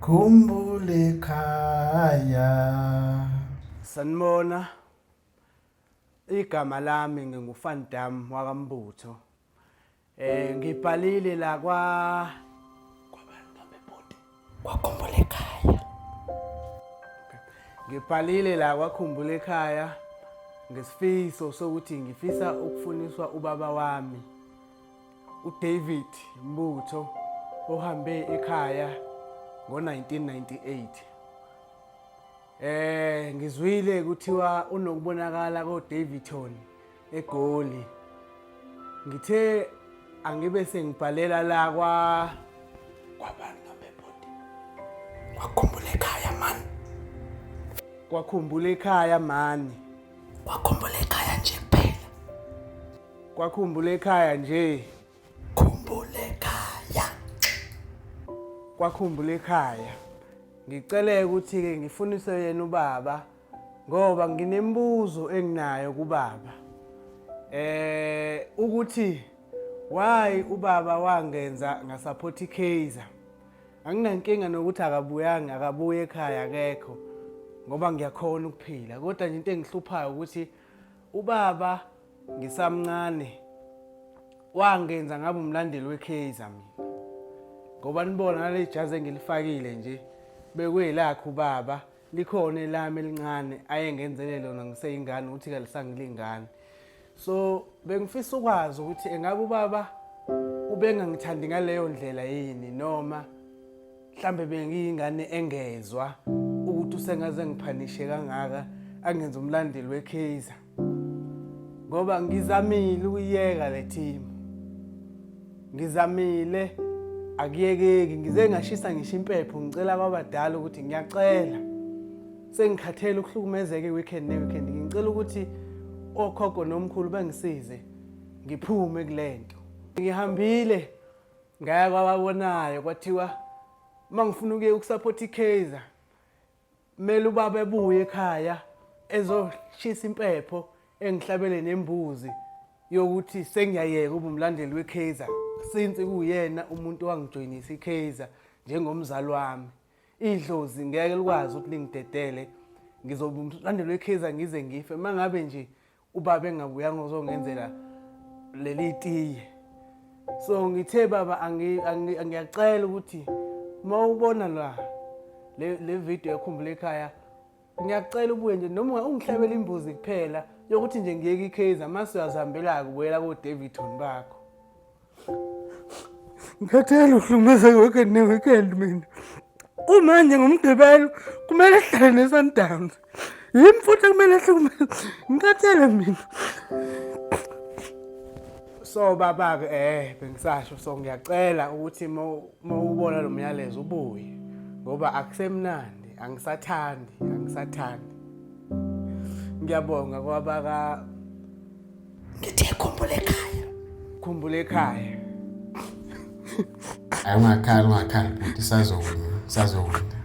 Khumbula ekhaya. Sanibona. Igama lami ngingufandam wakamButho. Ngibhalile la kwabantu bebhodi. Wakhumbula ekhaya. Ngibhalile la kwakhumbula ekhaya ngesifiso sokuthi ngifisa ukufuniswa ubaba wami uDavid Mbutho ohambe ekhaya ngo1998. Ngizwile kuthiwa unokubonakala koDavidton eGoli. Ngithe angibe sengibhalela la Kwabantu bebhodi. Wakhumbula ekhaya man. Kwakhumbula ekhaya mani. Wakhumbula ekhaya nje kuphela. Kwakhumbula ekhaya nje. Khumbula ekhaya. Kwakhumbula ekhaya. Ngicela ukuthi ke ngifunise yena ubaba ngoba nginembuzo enginayo kubaba. Ukuthi why ubaba wangenza ngasupport iKaizer. Anginankinga nokuthi akabuye ekhaya akekho ngoba ngiyakhona ukuphila. Kodwa nje into engihluphayo ukuthi ubaba ngisamncane wangenza ngabe umlandeli weKaizer mina. Ngoba nibona ngale jazi engilifakile nje bekuyilakho ubaba likhona elami elincane ayengenzele lona ngiseyingane ukuthi kalisangilingane. So bengifisa ukwazi ukuthi engabe ubaba ubengangithandi ngaleyo ndlela yini noma mhlambe bengiyingane engezwa ukuthi usengaze ngiphanishe kangaka angenza umlandeli weKaizer. Ngoba ngizamile ukuyeka le team. Ngizamile akuyekeki ngize ngashisa ngisho impepho ngicela kwabadala ukuthi ngiyacela sengikhathele ukuhlukumezeka weekend neweekend ngicela ukuthi okhokho nomkhulu bangisize ngiphume kulento. Ngihambile ngaya kwababonayo kwathiwa mangifuna ukuye ukusupport iKaizer kumele ubaba ebuye ekhaya ezoshisa impepho engihlabele nembuzi yokuthi sengiyayeka ube umlandeli weKaizer since kuyena umuntu owangijoyinisa iKaizer njengomzali wami. Idlozi ngeke likwazi ukuthi lingidedele ngizoba umlandeli weKaizer ngize ngife mangabe nje ubaba engabuya ngizongenzela leli tiye. So ngithe baba ngiyacela ukuthi mawubona la le video yakhumbula ekhaya ngiyacela ubuye nje noma ungihlabela imbuzi kuphela yokuthi nje ngiyeke iKaizer mase uyazihambela kubuyela koDavidton bakho. Ngikhathele ukuhlukumezeka weekend neweekend mina. Umanje ngomgqibelo kumele ehlale neSundowns. Yimi futhi kumele ehlukumeze. Ngikhathele mina. So baba ke bengisasho so ngiyacela ukuthi mawubona lo myalezo ubuye ngoba akusemnandi angisathandi. Ngiyabonga kwabaka Ngithe khumbula ekhaya. Khumbula ekhaya. Ungakhala bhuti sazowina.